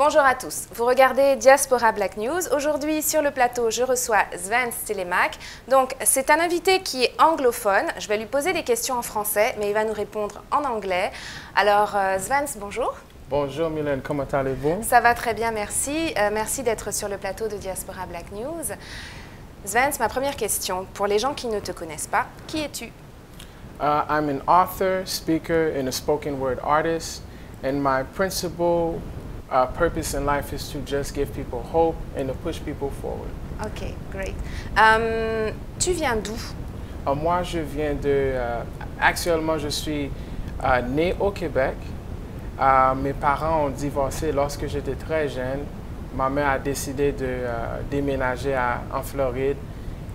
Bonjour à tous, vous regardez Diaspora Black News. Aujourd'hui sur le plateau, je reçois Sven Stelemak. Donc c'est un invité qui est anglophone. Je vais lui poser des questions en français, mais il va nous répondre en anglais. Alors Sven, bonjour. Bonjour Mylène, comment allez-vous? Ça va très bien, merci. Merci d'être sur le plateau de Diaspora Black News. Sven, ma première question. Pour les gens qui ne te connaissent pas, qui es-tu? I'm an author, speaker, and a spoken word artist. And my principal purpose in life is to just give people hope and to push people forward. Ok, great. Tu viens d'où? Moi, je viens de... actuellement, je suis né au Québec. Mes parents ont divorcé lorsque j'étais très jeune. Ma mère a décidé de déménager en Floride.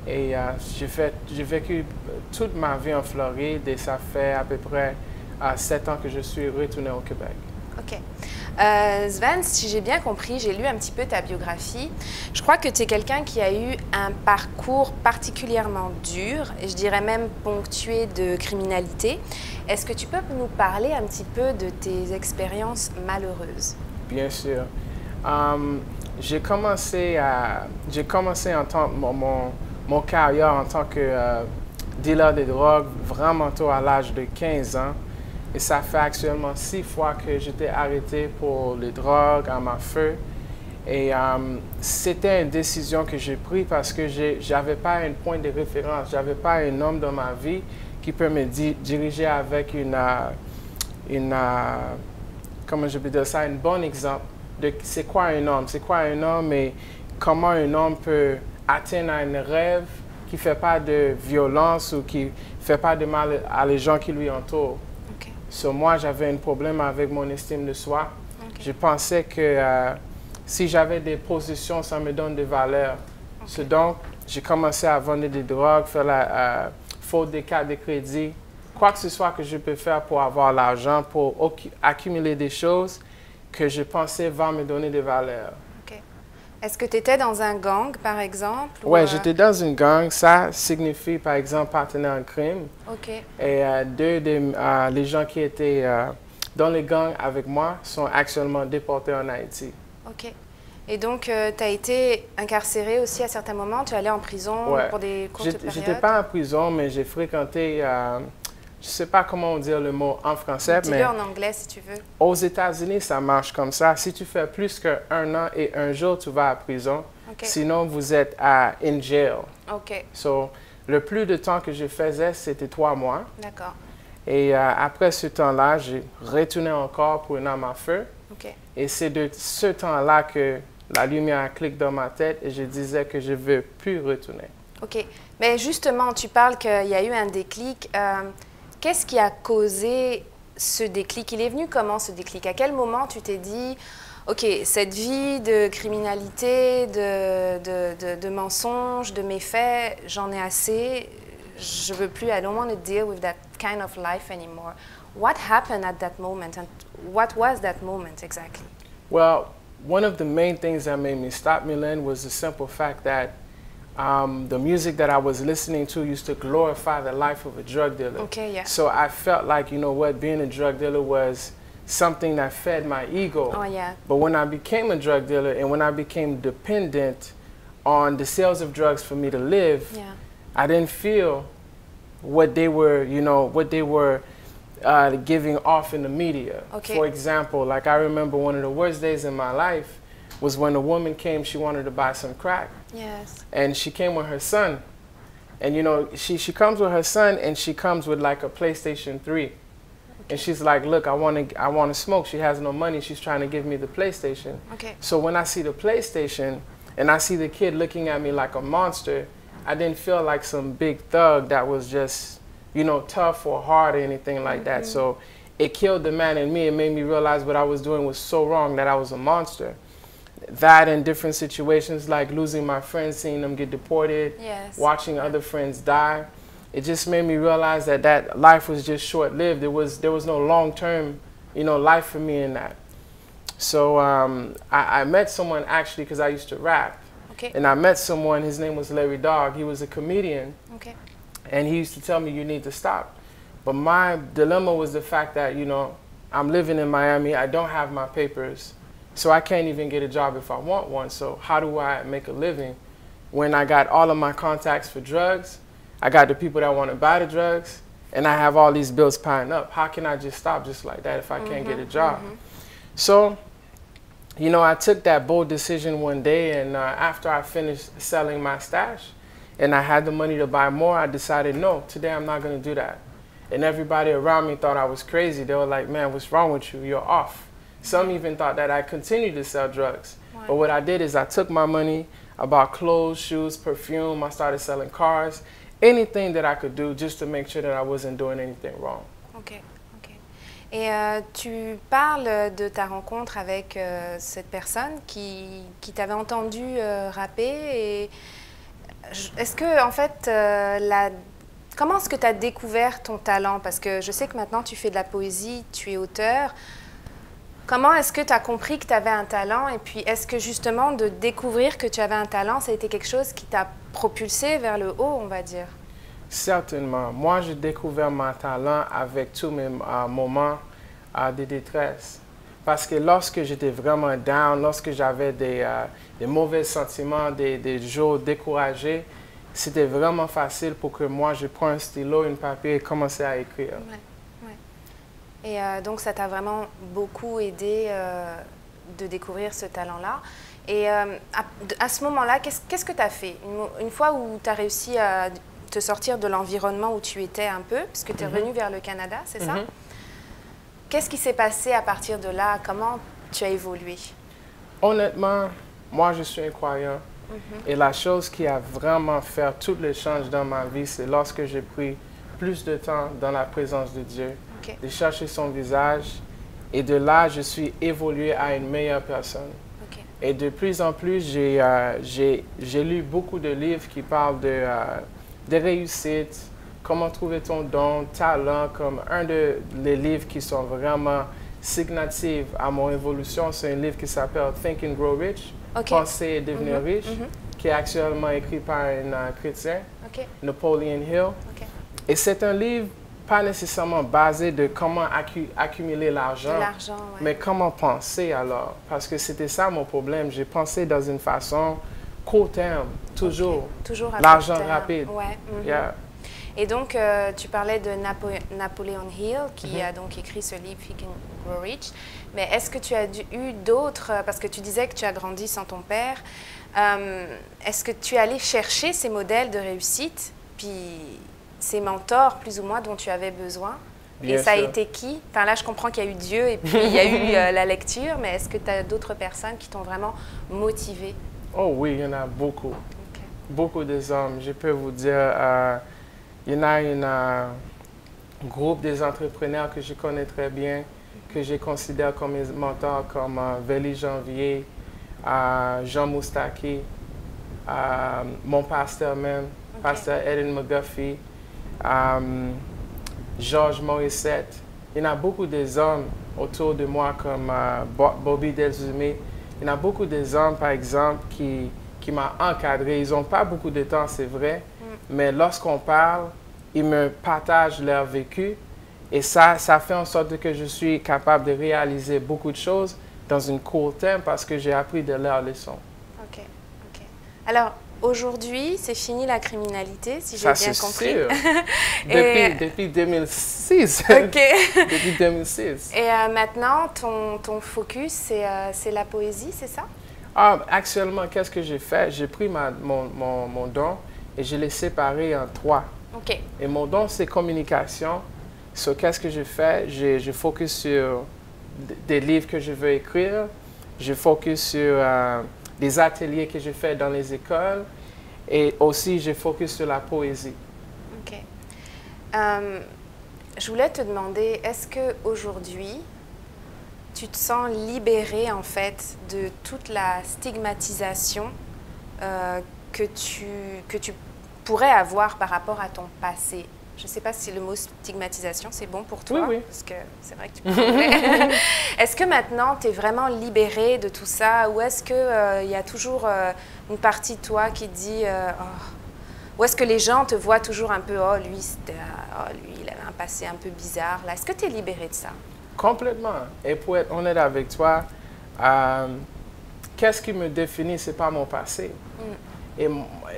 Et j'ai vécu toute ma vie en Floride et ça fait à peu près 7 ans que je suis retourné au Québec. Ok. Sven, si j'ai bien compris, j'ai lu un petit peu ta biographie. Je crois que tu es quelqu'un qui a eu un parcours particulièrement dur, et je dirais même ponctué de criminalité. Est-ce que tu peux nous parler un petit peu de tes expériences malheureuses? Bien sûr. J'ai commencé en tant mon carrière en tant que dealer de drogue vraiment tôt à l'âge de 15 ans. Et ça fait actuellement 6 fois que j'étais arrêté pour les drogues, à ma feu. Et c'était une décision que j'ai prise parce que je n'avais pas un point de référence. Je n'avais pas un homme dans ma vie qui peut me diriger avec comment je peux dire ça, un bon exemple de c'est quoi un homme. C'est quoi un homme et comment un homme peut atteindre un rêve qui ne fait pas de violence ou qui ne fait pas de mal à les gens qui lui entourent. Okay. So, moi, j'avais un problème avec mon estime de soi. Okay. Je pensais que si j'avais des positions, ça me donne des valeurs. Okay. So, donc, j'ai commencé à vendre des drogues, faire la faute des cartes de crédit, quoi que ce soit que je peux faire pour avoir l'argent, pour accumuler des choses que je pensais vont me donner des valeurs. Est-ce que tu étais dans un gang, par exemple? Oui, j'étais dans une gang. Ça signifie, par exemple, partenaire en crime. OK. Et les gens qui étaient dans les gangs avec moi sont actuellement déportés en Haïti. OK. Et donc, tu as été incarcéré aussi à certains moments? Tu allais en prison pour des courtes périodes? J'étais pas en prison, mais j'ai fréquenté... je ne sais pas comment dire le mot en français, mais... Dis-le en anglais, si tu veux. Aux États-Unis, ça marche comme ça. Si tu fais plus qu'un an et un jour, tu vas à prison. Okay. Sinon, vous êtes in jail. OK. So, le plus de temps que je faisais, c'était 3 mois. D'accord. Et après ce temps-là, j'ai retourné encore pour une arme à feu. Okay. Et c'est de ce temps-là que la lumière clique dans ma tête et je disais que je ne veux plus retourner. OK. Mais justement, tu parles qu'il y a eu un déclic. Qu'est-ce qui a causé ce déclic? Il est venu comment, ce déclic? À quel moment tu t'es dit, OK, cette vie de criminalité, de mensonges, de méfaits, j'en ai assez, je veux plus, I don't want to deal with that kind of life anymore. What happened at that moment and what was that moment exactly? Well, one of the main things that made me stop, Mylène, was the simple fact that the music that I was listening to used to glorify the life of a drug dealer. Okay, yeah. So I felt like, you know what, being a drug dealer was something that fed my ego. Oh, yeah. But when I became a drug dealer and when I became dependent on the sales of drugs for me to live, yeah. I didn't feel what they were, giving off in the media. Okay. For example, like I remember one of the worst days in my life was when a woman came, she wanted to buy some crack. Yes. And she came with her son. And you know, she comes with her son and she comes with like a PlayStation 3. Okay. And she's like, look, I want to smoke. She has no money. She's trying to give me the PlayStation. Okay. So when I see the PlayStation and I see the kid looking at me like a monster, I didn't feel like some big thug that was just, you know, tough or hard or anything like that. So it killed the man in me. It made me realize what I was doing was so wrong, that I was a monster. That in different situations, like losing my friends, seeing them get deported, yes. watching other friends die, it just made me realize that life was just short-lived. There was no long-term, you know, life for me in that. So I met someone actually because I used to rap. Okay. And I met someone, his name was Larry Dog. He was a comedian. Okay. And he used to tell me, you need to stop. But my dilemma was the fact that, you know, I'm living in Miami. I don't have my papers. So I can't even get a job if I want one. So how do I make a living when I got all of my contacts for drugs? I got the people that want to buy the drugs, and I have all these bills piling up. How can I just stop just like that if I can't get a job? So, you know, I took that bold decision one day, and after I finished selling my stash and I had the money to buy more, I decided, no, today I'm not going to do that. And everybody around me thought I was crazy. They were like, man, what's wrong with you? You're off. Some even thought that I continued to sell drugs. Wow. But what I did is I took my money, I bought clothes, shoes, perfume, I started selling cars, anything that I could do just to make sure that I wasn't doing anything wrong. Ok, ok. Et tu parles de ta rencontre avec cette personne qui t'avait entendu rapper. Et est-ce que, en fait, comment est-ce que tu as découvert ton talent? Parce que je sais que maintenant tu fais de la poésie, tu es auteur. Comment est-ce que tu as compris que tu avais un talent? Et puis, est-ce que justement, de découvrir que tu avais un talent, ça a été quelque chose qui t'a propulsé vers le haut, on va dire? Certainement. Moi, j'ai découvert mon talent avec tous mes moments de détresse. Parce que lorsque j'étais vraiment down, lorsque j'avais des mauvais sentiments, des jours découragés, c'était vraiment facile pour que moi, je prenne un stylo, une papier et commencer à écrire. Ouais. Et donc, ça t'a vraiment beaucoup aidé de découvrir ce talent-là. Et à ce moment-là, qu'est-ce que tu as fait? Une fois où tu as réussi à te sortir de l'environnement où tu étais un peu, puisque tu es revenu vers le Canada, c'est ça? Qu'est-ce qui s'est passé à partir de là? Comment tu as évolué? Honnêtement, moi, je suis un croyant. Et la chose qui a vraiment fait tout le change dans ma vie, c'est lorsque j'ai pris plus de temps dans la présence de Dieu. De chercher son visage, et de là, je suis évolué à une meilleure personne. Et de plus en plus, j'ai lu beaucoup de livres qui parlent de réussite, comment trouver ton don, talent, comme un des livres qui sont vraiment signatifs à mon évolution, c'est un livre qui s'appelle Think and Grow Rich, Penser et devenir riche, qui est actuellement écrit par un chrétien, Napoleon Hill. Et c'est un livre pas nécessairement basé de comment accumuler l'argent, mais comment penser alors. Parce que c'était ça mon problème. J'ai pensé dans une façon court terme, toujours l'argent rapide. Yeah. Et donc, tu parlais de Napoleon Hill, qui a donc écrit ce livre, Think and Grow Rich. Mais est-ce que tu as eu d'autres, parce que tu disais que tu as grandi sans ton père, est-ce que tu es allé chercher ces modèles de réussite, puis ces mentors, plus ou moins, dont tu avais besoin? Et ça a été qui? Enfin, là, je comprends qu'il y a eu Dieu et puis il y a eu la lecture, mais est-ce que tu as d'autres personnes qui t'ont vraiment motivé? Oh oui, il y en a beaucoup. Beaucoup des hommes. Je peux vous dire, il y en a un groupe des entrepreneurs que je connais très bien, que je considère comme mes mentors, comme Veli Janvier, Jean Moustaki, mon pasteur même, pasteur Eden McGuffey, Georges Morissette. Il y en a beaucoup des hommes autour de moi comme Bobby Delzumé. Il y en a beaucoup des hommes, par exemple, qui m'ont encadré. Ils n'ont pas beaucoup de temps, c'est vrai, mais lorsqu'on parle, ils me partagent leur vécu. Et ça fait en sorte que je suis capable de réaliser beaucoup de choses dans une courte temps parce que j'ai appris de leurs leçons. OK. Alors, aujourd'hui, c'est fini la criminalité, si j'ai bien compris. Sûr. Depuis 2006. Depuis 2006. Et maintenant, ton focus, c'est la poésie, c'est ça? Actuellement, qu'est-ce que j'ai fait? J'ai pris mon don et je l'ai séparé en 3. Et mon don, c'est communication. So, qu'est-ce que je fais? Je focus sur des livres que je veux écrire. Je focus sur des ateliers que je fais dans les écoles. Et aussi, je focus sur la poésie. OK. Je voulais te demander, est-ce qu'aujourd'hui, tu te sens libérée, en fait, de toute la stigmatisation que tu pourrais avoir par rapport à ton passé? Je ne sais pas si le mot stigmatisation, c'est bon pour toi, oui. Parce que c'est vrai que tu peux. Est-ce que maintenant, tu es vraiment libérée de tout ça, ou est-ce qu'il y a toujours une partie de toi qui dit ou est-ce que les gens te voient toujours un peu, lui, il avait un passé un peu bizarre. Est-ce que tu es libérée de ça? Complètement. Et pour être honnête avec toi, Qu'est-ce qui me définit, c'est pas mon passé. Et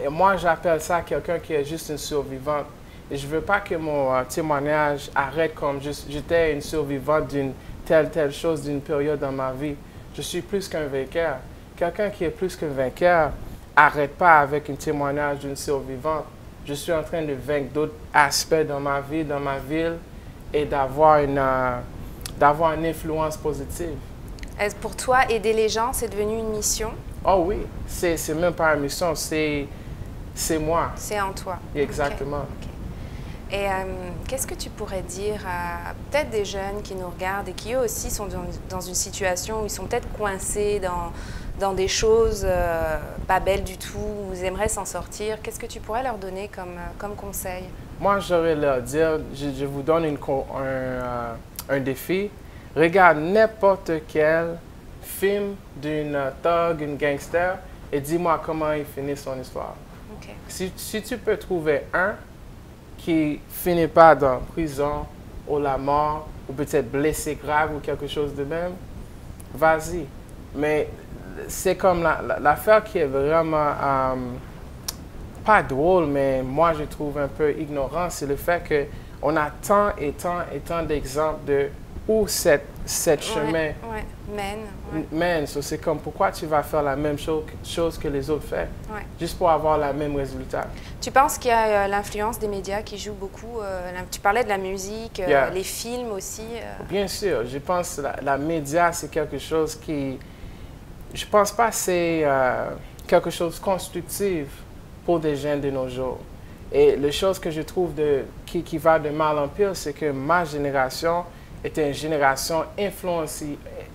moi, j'appelle ça quelqu'un qui est juste une survivante. Et je veux pas que mon témoignage arrête comme juste j'étais une survivante d'une telle chose, d'une période dans ma vie. Je suis plus qu'un vainqueur. Quelqu'un qui est plus qu'un vainqueur arrête pas avec un témoignage d'une survivante. Je suis en train de vaincre d'autres aspects dans ma vie, dans ma ville, et d'avoir une influence positive. Est-ce pour toi, aider les gens, c'est devenu une mission? Oh oui, c'est même pas une mission, c'est moi. C'est en toi. Exactement. Ok. Et qu'est-ce que tu pourrais dire à peut-être des jeunes qui nous regardent et qui eux aussi sont dans une situation où ils sont peut-être coincés dans des choses pas belles du tout, où ils aimeraient s'en sortir? Qu'est-ce que tu pourrais leur donner comme conseil? Moi, j'aurais leur dire, je vous donne un défi. Regarde n'importe quel film d'une thug, une gangster, et dis-moi comment il finit son histoire. Okay. Si tu peux trouver un qui finit pas dans prison, ou la mort, ou peut-être blessé grave, ou quelque chose de même, vas-y. Mais c'est comme l'affaire qui est vraiment, pas drôle, mais moi je trouve un peu ignorant, c'est le fait qu'on a tant et tant d'exemples de où cette chemin mène. So, c'est comme pourquoi tu vas faire la même chose que les autres font, juste pour avoir le même résultat. Tu penses qu'il y a l'influence des médias qui joue beaucoup? Tu parlais de la musique, les films aussi. Bien sûr, je pense que la média, c'est quelque chose qui... Je pense pas que c'est quelque chose de constructif pour des jeunes de nos jours. Et la chose que je trouve qui va de mal en pire, c'est que ma génération était une génération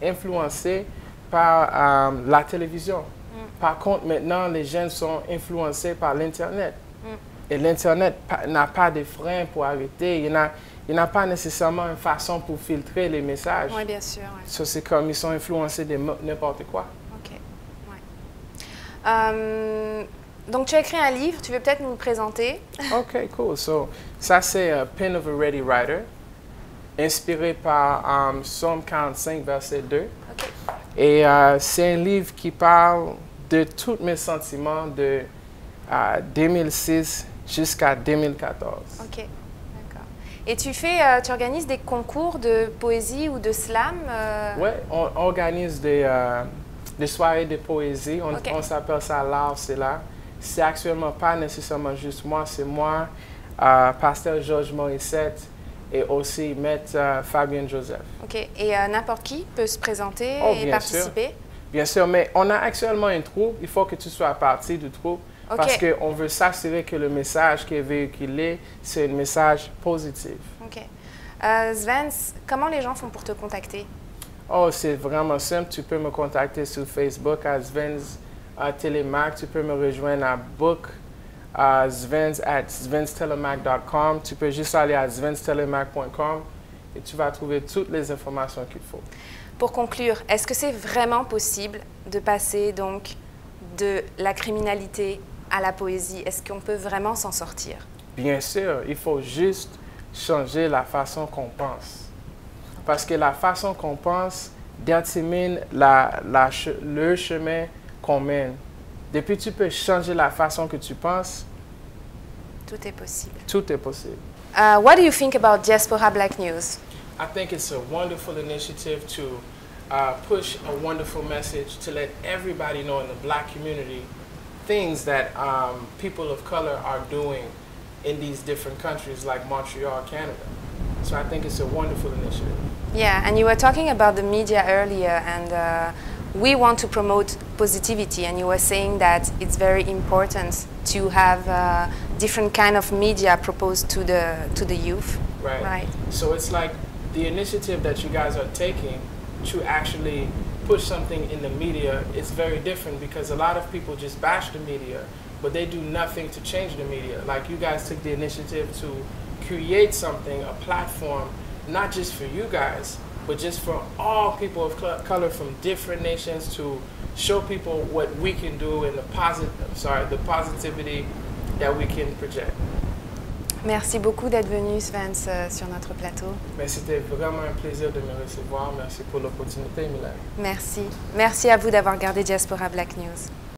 influencée par la télévision. Par contre, maintenant, les jeunes sont influencés par l'Internet. Et l'Internet n'a pas de frein pour arrêter. Il n'a pas nécessairement une façon pour filtrer les messages. Oui, bien sûr. Ouais. So, c'est comme ils sont influencés de n'importe quoi. OK. Ouais. Donc, tu as écrit un livre. Tu veux peut-être nous le présenter? OK, cool. So, ça, c'est Pen of a Ready Writer, inspiré par Psaume 45, verset 2. Okay. Et c'est un livre qui parle de tous mes sentiments de 2006 jusqu'à 2014. OK, d'accord. Et tu organises des concours de poésie ou de slam? Oui, on organise des soirées de poésie. On s'appelle ça l'art, c'est là. C'est actuellement pas nécessairement juste moi, c'est moi, Pasteur Georges Morissette, et aussi Maître Fabien Joseph. OK. Et n'importe qui peut se présenter et participer? Bien sûr, mais on a actuellement une troupe. Il faut que tu sois partie du troupe parce qu'on veut s'assurer que le message qui est véhiculé, c'est un message positif. OK. Svens, comment les gens font pour te contacter? Oh, c'est vraiment simple. Tu peux me contacter sur Facebook à Svens Telemac. Tu peux me rejoindre à book svens@svenstelemac.com. Tu peux juste aller à svenstelemac.com et tu vas trouver toutes les informations qu'il faut. Pour conclure, est-ce que c'est vraiment possible de passer donc de la criminalité à la poésie? Est-ce qu'on peut vraiment s'en sortir? Bien sûr, il faut juste changer la façon qu'on pense. Parce que la façon qu'on pense détermine le chemin qu'on mène. Depuis que tu peux changer la façon que tu penses, tout est possible. Tout est possible. What do you think about Diaspora Black News? I think it's a wonderful initiative to push a wonderful message to let everybody know in the Black community things that people of color are doing in these different countries like Montreal, Canada. So I think it's a wonderful initiative. Yeah, and you were talking about the media earlier, and we want to promote positivity, and you were saying that it's very important to have different kind of media proposed to the youth. Right. So it's like the initiative that you guys are taking to actually push something in the media is very different because a lot of people just bash the media, but they do nothing to change the media. Like you guys took the initiative to create something, a platform, not just for you guys, but just for all people of color from different nations to show people what we can do and the positivity that we can project. Merci beaucoup d'être venu, Svens, sur notre plateau. Mais c'était vraiment un plaisir de me recevoir. Merci pour l'opportunité, Mylène. Merci. Merci à vous d'avoir regardé Diaspora Black News.